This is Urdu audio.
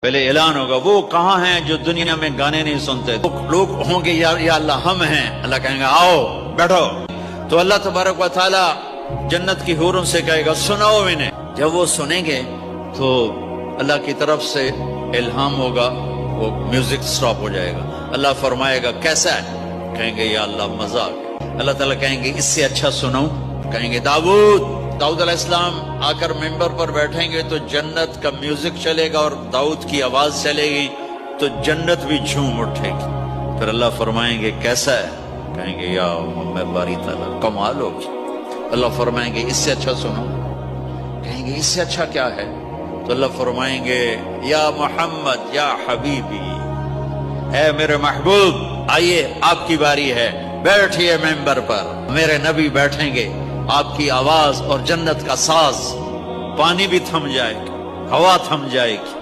پہلے اعلان ہوگا وہ کہاں ہیں جو دنیا میں گانے نہیں سنتے. لوگ ہوں گے یا اللہ ہم ہیں. اللہ کہیں گے آؤ بیٹھو. تو اللہ تبارک و تعالی جنت کی حوروں سے کہے گا سناؤ انہیں. جب وہ سنیں گے تو اللہ کی طرف سے الہام ہوگا, وہ میوزک سٹاپ ہو جائے گا. اللہ فرمائے گا کیسا ہے؟ کہیں گے یا اللہ مذاق. اللہ تعالیٰ کہیں گے اس سے اچھا سناؤں. کہیں گے داؤد علیہ السلام آ کر ممبر پر بیٹھیں گے تو جنت کا میوزک چلے گا اور داؤد کی آواز چلے گی تو جنت بھی جھوم اٹھے گی. پھر اللہ فرمائیں گے کیسا ہے؟ کہیں گے یا میں باری تعالیٰ کمال ہوگی. اللہ فرمائیں گے اس سے اچھا سنو. کہیں گے اس سے اچھا کیا ہے؟ تو اللہ فرمائیں گے یا محمد یا حبیبی, اے میرے محبوب آئیے آپ کی باری ہے, بیٹھیے ممبر پر. میرے نبی بیٹھیں گے, آپ کی آواز اور جنت کا ساز, پانی بھی تھم جائے گا, ہوا تھم جائے گی,